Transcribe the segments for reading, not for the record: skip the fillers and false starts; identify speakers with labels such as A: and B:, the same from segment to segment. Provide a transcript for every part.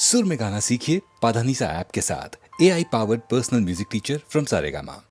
A: सुर में गाना सीखिए पाधानीसा ऐप के साथ। AI powered personal music teacher from Saregama.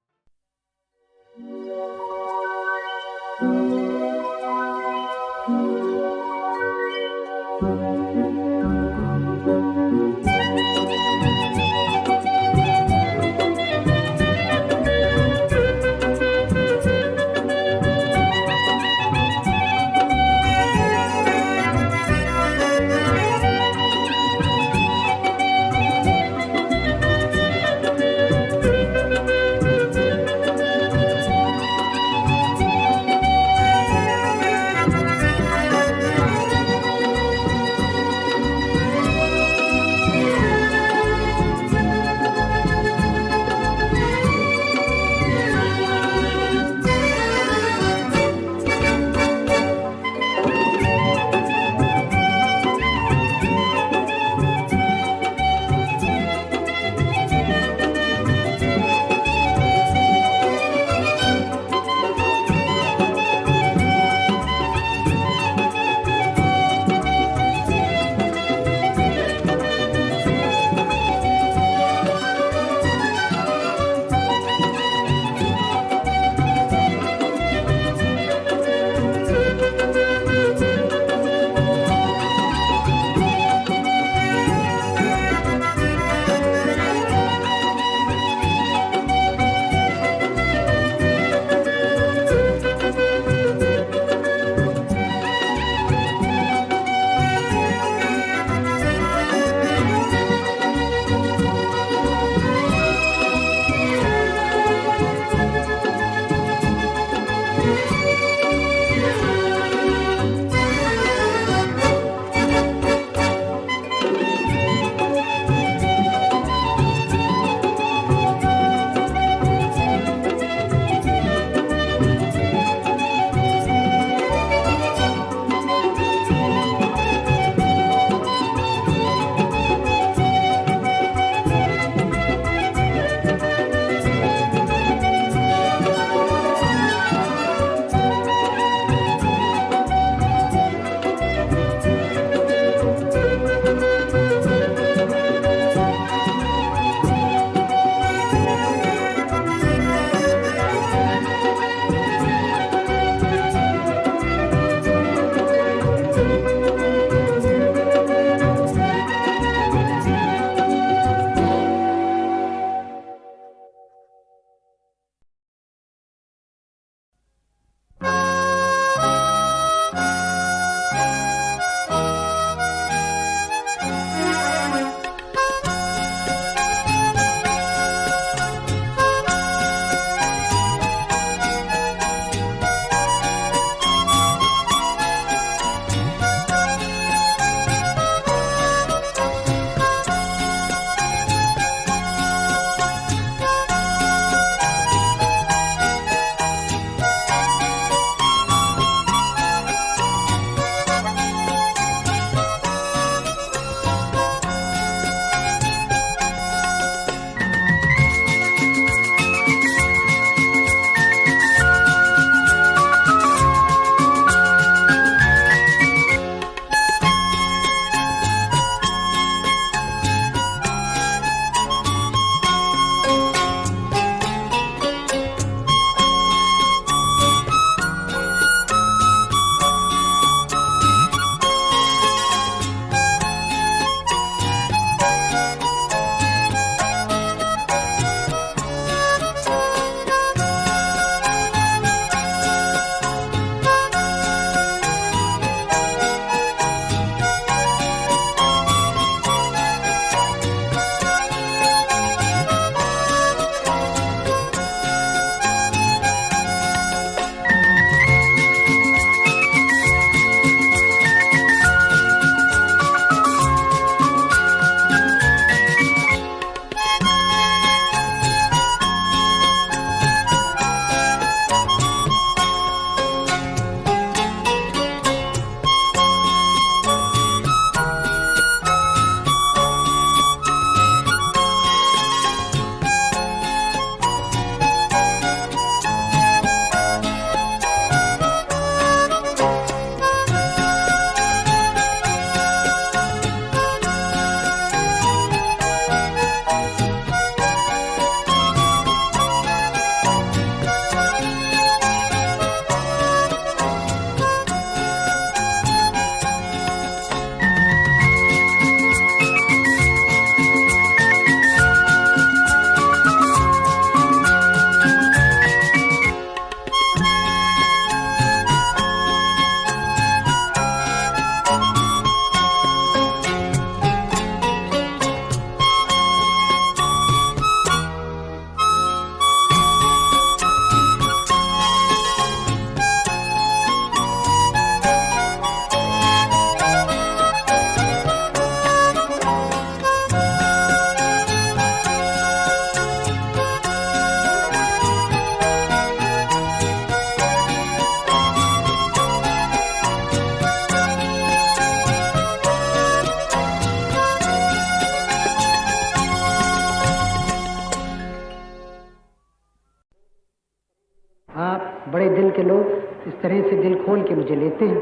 B: बड़े दिल के लोग इस तरह से दिल खोल के मुझे लेते हैं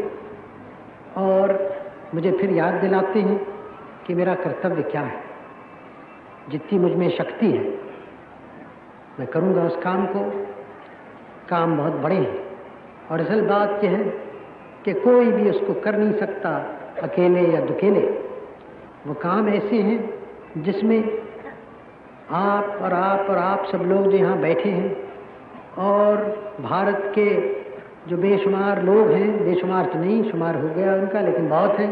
B: और मुझे फिर याद दिलाते हैं कि मेरा कर्तव्य क्या है। जितनी मुझ में शक्ति है मैं करूँगा उस काम को। काम बहुत बड़े हैं और असल बात यह है कि कोई भी उसको कर नहीं सकता अकेले या दुकेले। वो काम ऐसे हैं जिसमें आप और आप सब लोग जो यहाँ बैठे हैं और भारत के जो बेशुमार लोग हैं, बेशुमार तो नहीं, शुमार हो गया उनका लेकिन बहुत है,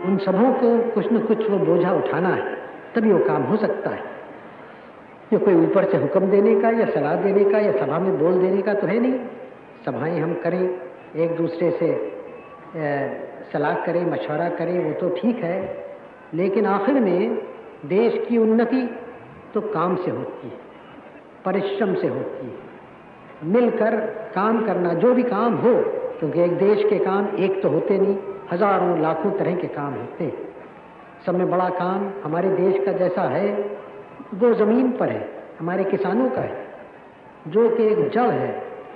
B: उन सबों को कुछ न कुछ वो बोझा उठाना है, तभी वो काम हो सकता है। ये कोई ऊपर से हुक्म देने का या सलाह देने का या सभा में बोल देने का तो है नहीं। सभाएं हम करें, एक दूसरे से सलाह करें, मशवरा करें, वो तो ठीक है, लेकिन आखिर में देश की उन्नति तो काम से होती है, परिश्रम से होती है। मिलकर काम करना, जो भी काम हो, क्योंकि एक देश के काम एक तो होते नहीं, हजारों लाखों तरह के काम होते हैं। सब में बड़ा काम हमारे देश का जैसा है वो ज़मीन पर है, हमारे किसानों का है, जो कि एक जड़ है,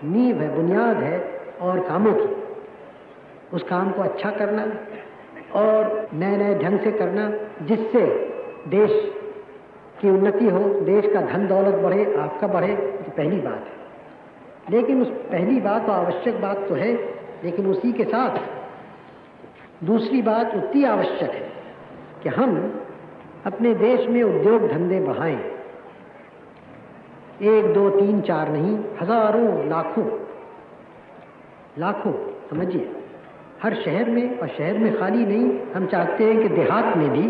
B: नींव है, बुनियाद है और कामों की। उस काम को अच्छा करना और नए नए ढंग से करना जिससे देश की उन्नति हो, देश का धन दौलत बढ़े, आपका बढ़े, तो पहली बात है। लेकिन उस पहली बात और आवश्यक बात तो है, लेकिन उसी के साथ दूसरी बात उतनी आवश्यक है कि हम अपने देश में उद्योग धंधे बढ़ाएं। 1 2 3 4 नहीं, हजारों लाखों समझिए, हर शहर में, और शहर में खाली नहीं, हम चाहते हैं कि देहात में भी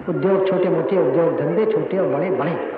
B: उद्योग, छोटे मोटे उद्योग धंधे, छोटे और बड़े बढ़ें।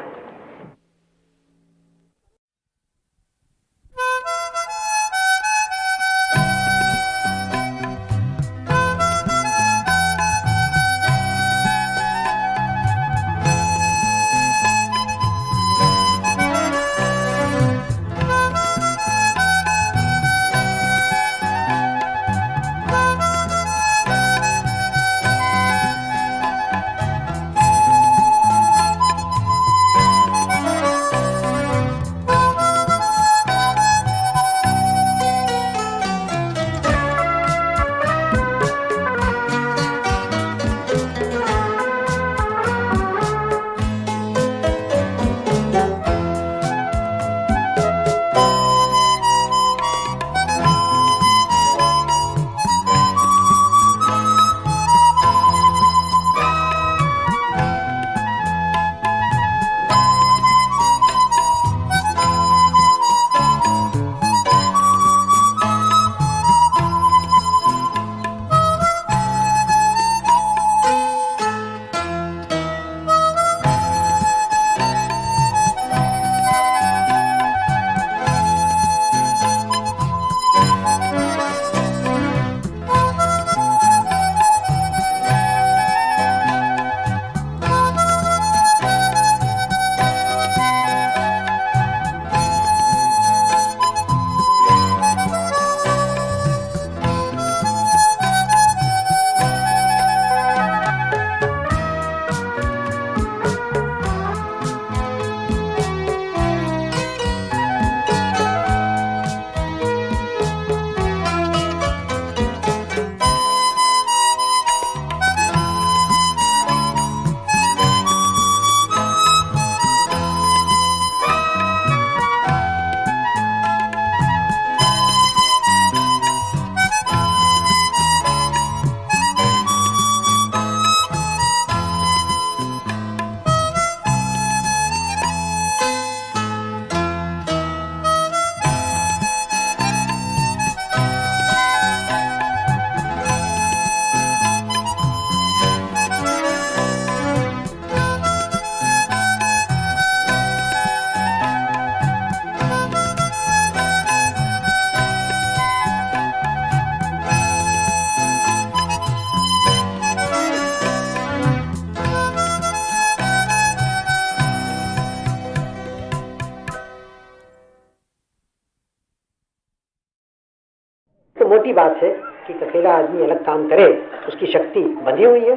B: मोटी बात है कि अकेला आदमी अलग काम करे, उसकी शक्ति बंधी हुई है,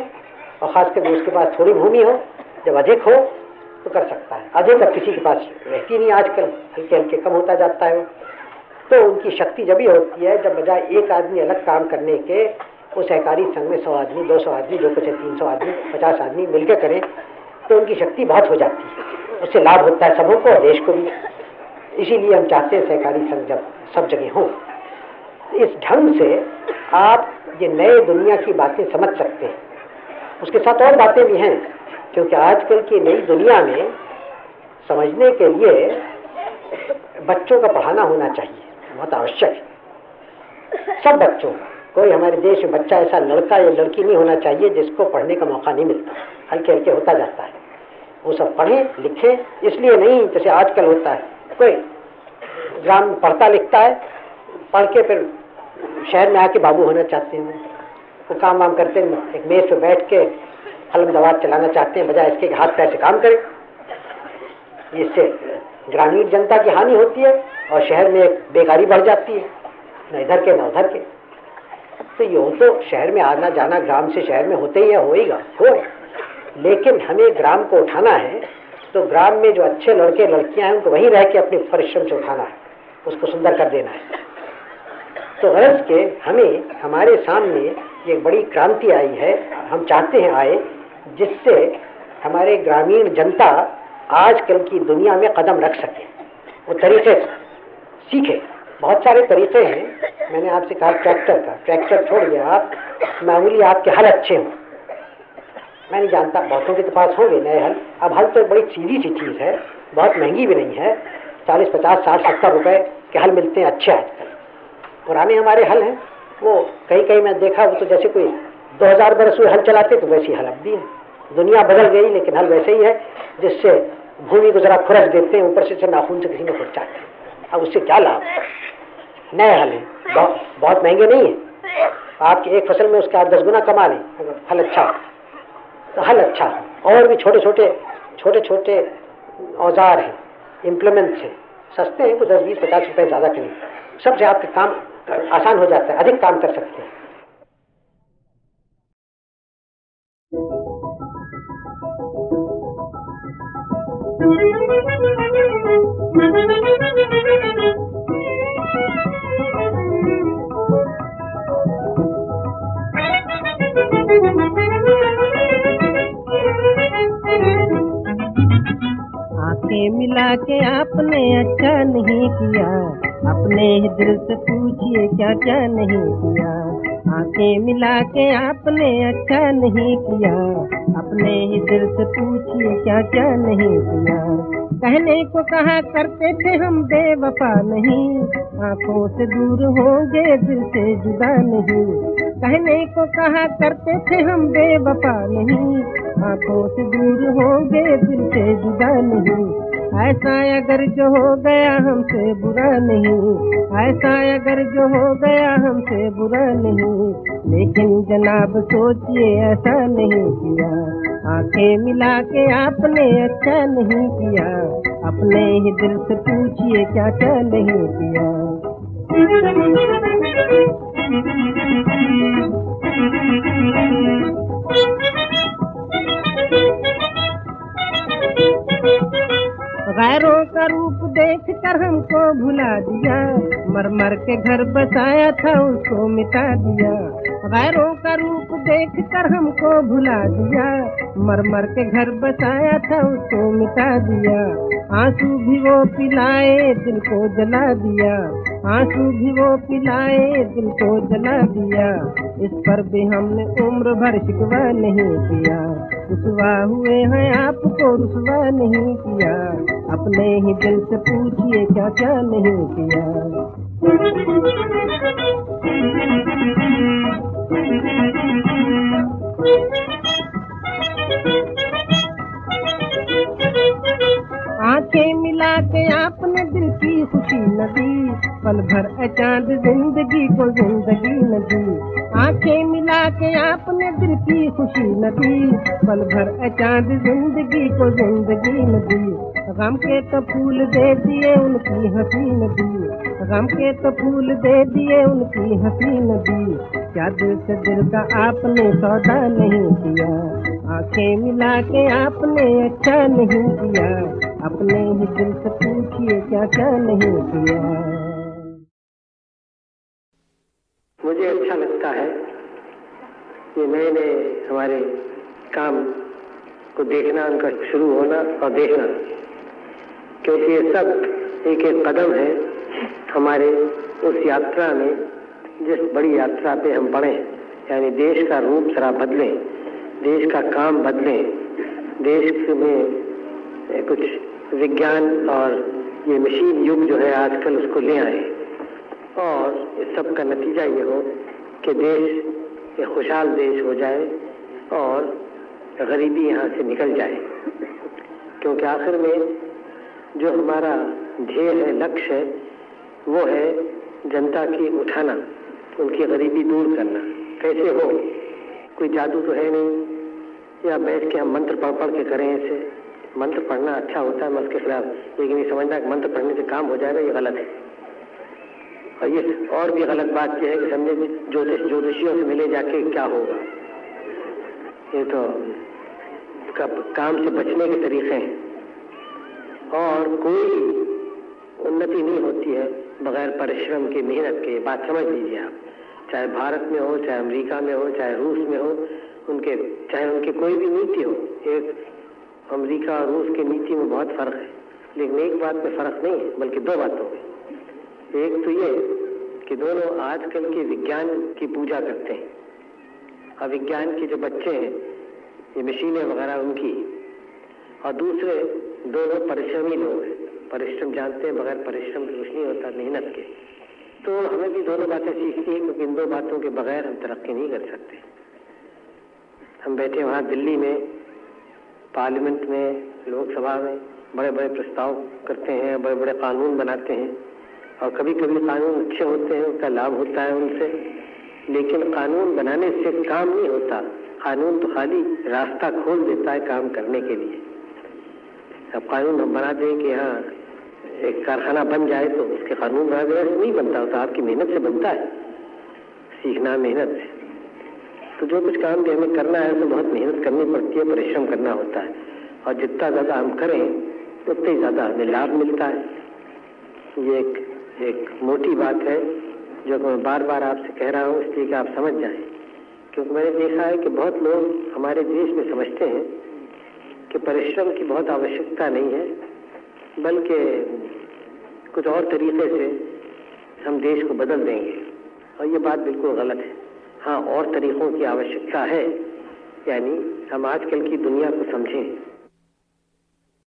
B: और खासकर उसके पास थोड़ी भूमि हो, जब अधिक हो तो कर सकता है। अधिक अब किसी के पास रहती नहीं आजकल, हल्के हल्के कम होता जाता है। तो उनकी शक्ति जब ही होती है जब बजाय एक आदमी अलग काम करने के वो सहकारी संघ में 100 आदमी, 200 आदमी, जो कुछ है 300 आदमी, 50 आदमी मिलकर करें तो उनकी शक्ति बहुत हो जाती है। उससे लाभ होता है सबों को और देश को भी। इसीलिए हम चाहते हैं सहकारी संघ जब सब जगह हो। इस ढंग से आप ये नए दुनिया की बातें समझ सकते हैं। उसके साथ और बातें भी हैं, क्योंकि आजकल की नई दुनिया में समझने के लिए बच्चों का पढ़ाना होना चाहिए, बहुत आवश्यक है। सब बच्चों का, कोई हमारे देश में बच्चा ऐसा लड़का या लड़की नहीं होना चाहिए जिसको पढ़ने का मौका नहीं मिलता। हल्के हल्के होता जाता है। वो सब पढ़ें लिखें, इसलिए नहीं जैसे आजकल होता है कोई ग्राम में पढ़ता लिखता है, पढ़ के फिर शहर में आके बाबू होना चाहते हैं। वो काम वाम करते हैं, एक मेज पे बैठ के कलम दवात चलाना चाहते हैं, बजाय इसके हाथ पैर से काम करें। इससे ग्रामीण जनता की हानि होती है और शहर में बेकारी बढ़ जाती है, न इधर के न उधर के। तो यूँ तो शहर में आना जाना ग्राम से शहर में होते ही है, होएगा हो, लेकिन हमें ग्राम को उठाना है तो ग्राम में जो अच्छे लड़के लड़कियां हैं उनको वहीं रह के अपने परिश्रम से उठाना है, उसको सुंदर कर देना है। तो गरज के हमें हमारे सामने ये बड़ी क्रांति आई है, हम चाहते हैं आए, जिससे हमारे ग्रामीण जनता आजकल की दुनिया में कदम रख सके, वो तरीके सीखे। बहुत सारे तरीके हैं। मैंने आपसे कहा ट्रैक्टर का, ट्रैक्टर छोड़िए आप, मामूली आपके हल अच्छे हों। मैं नहीं जानता, बहुतों के पास होंगे नए हल। अब हल तो बड़ी सीधी सी चीज़ है, बहुत महंगी भी नहीं है। 40, 50, 60, 70 रुपए के हल मिलते हैं अच्छे आजकल। पुराने हमारे हल हैं, वो कहीं कहीं मैं देखा वो तो जैसे कोई 2000 बरस हुए हल चलाते, तो वैसी हल अब भी है। दुनिया बदल गई लेकिन हल वैसे ही है, जिससे भूमि को जरा खुरच देते हैं, ऊपर से नाखून से किसी में खुरचाते हैं। अब उससे क्या लाभ? नए हल हैं, बहुत महंगे नहीं है। आपकी एक फसल में उसके आप 10 गुना कमा लें अगर हल अच्छा हो। तो हल अच्छा हो, और भी छोटे छोटे औजार हैं, इम्प्लीमेंट्स हैं, सस्ते हैं, कुछ 10, 20, 50 रुपए ज़्यादा के नहीं। सबसे आपका काम आसान हो जाता है, अधिक काम कर सकते हैं।
C: आंखें मिला के आपने अच्छा नहीं किया, अपने ही दिल से पूछिए क्या क्या नहीं किया। आंखें मिला के आपने अच्छा नहीं किया, अपने ही दिल से पूछिए क्या क्या नहीं किया। कहने को कहा करते थे हम बेवफा नहीं, आंखों से दूर होंगे दिल से जुदा नहीं। कहने को कहा करते थे हम बेवफा नहीं, आंखों से दूर होंगे दिल से जुदा नहीं। ऐसा अगर जो हो गया हमसे बुरा नहीं, ऐसा अगर जो हो गया हमसे बुरा नहीं। लेकिन जनाब सोचिए ऐसा नहीं किया, आंखें मिला के आपने अच्छा नहीं किया, अपने ही दिल से पूछिए क्या क्या नहीं किया। गैरों का रूप देख कर हमको भुला दिया, मर मर के घर बसाया था उसको मिटा दिया। गैरों का रूप देख कर हमको भुला दिया, मर मर के घर बसाया था उसको मिटा दिया। आंसू भी वो पिलाए दिल को जला दिया, आंसू भी वो पिलाए दिल को जला दिया। इस पर भी हमने उम्र भर शिकवा नहीं किया, रुसवा हुए हैं आपको रुसवा नहीं किया, अपने ही दिल से पूछिए क्या क्या नहीं किया। आंखें मिला के आपने दिल की खुशी न दी, पल भर अचांद जिंदगी को जिंदगी न दी। आंखें मिला के आपने दिल की खुशी न दी, पल भर अचांद जिंदगी को जिंदगी न दी। गम के तो फूल दे दिए उनकी हंसी न दी, गम के तो फूल दे दिए उनकी हंसी न दी। क्या दिल से दिल का आपने सौदा नहीं किया, आंखें मिला के आपने अच्छा नहीं किया, अपने ही दिल से पूछिए क्या क्या नहीं किया।
D: मुझे अच्छा लगता है ये नए नए हमारे काम को देखना, उनका शुरू होना और देखना, क्योंकि ये सब एक एक कदम है हमारे उस यात्रा में, जिस बड़ी यात्रा पे हम बढ़े, यानी देश का रूप जरा बदलें, देश का काम बदलें, देश में कुछ विज्ञान और ये मशीन युग जो है आजकल उसको ले आए, और इस सब का नतीजा ये हो कि देश एक खुशहाल देश हो जाए और गरीबी यहाँ से निकल जाए। क्योंकि आखिर में जो हमारा ध्येय है, लक्ष्य है, वो है जनता की उठाना, उनकी गरीबी दूर करना। कैसे हो? कोई जादू तो है नहीं या बैठ के हम मंत्र पढ़ पढ़ के करें ऐसे। मंत्र पढ़ना अच्छा होता है, मैं उसके खिलाफ, लेकिन ये समझना कि मंत्र पढ़ने से काम हो जाएगा, ये गलत है। और ये और भी गलत बात यह है कि समझे ज्योतिषियों से मिले जाके क्या होगा। ये तो काम से बचने के तरीके हैं, और कोई उन्नति नहीं होती है बगैर परिश्रम के, मेहनत के। बात समझ लीजिए आप, चाहे भारत में हो, चाहे अमेरिका में हो, चाहे रूस में हो, चाहे उनके कोई भी नीति हो। एक अमेरिका और रूस की नीति में बहुत फर्क है, लेकिन एक बात में फर्क नहीं है, बल्कि दो बातों में। एक तो ये कि दोनों आजकल के विज्ञान की पूजा करते हैं, और विज्ञान के जो बच्चे हैं, ये मशीनें वगैरह उनकी, और दूसरे दोनों परिश्रमी लोग हैं, परिश्रम जानते हैं, बगैर परिश्रम के कुछ नहीं होता, मेहनत के। तो हमें भी दोनों बातें सीखनी है, क्योंकि इन दो बातों के बगैर हम तरक्की नहीं कर सकते। हम बैठे वहाँ दिल्ली में, पार्लियामेंट में, लोकसभा में बड़े बड़े प्रस्ताव करते हैं, बड़े बड़े कानून बनाते हैं, और कभी कभी कानून अच्छे होते हैं, उनका लाभ होता है उनसे, लेकिन कानून बनाने से काम नहीं होता। कानून तो खाली रास्ता खोल देता है काम करने के लिए। अब कानून हम बना दें कि हाँ एक कारखाना बन जाए तो उसके कानून बना देने से नहीं बनता होता, आपकी मेहनत से बनता है, सीखना मेहनत से। तो जो कुछ काम भी हमें करना है तो बहुत मेहनत करनी पड़ती है, परिश्रम करना होता है, और जितना ज़्यादा हम करें उतना ही ज़्यादा हमें लाभ मिलता है। ये एक मोटी बात है जो मैं बार बार आपसे कह रहा हूँ, इसलिए कि आप समझ जाएं। क्योंकि मैंने देखा है कि बहुत लोग हमारे देश में समझते हैं कि परिश्रम की बहुत आवश्यकता नहीं है, बल्कि कुछ और तरीके से हम देश को बदल देंगे, और ये बात बिल्कुल गलत है। हाँ, और तरीकों की आवश्यकता है, यानी हम आजकल की दुनिया को समझें।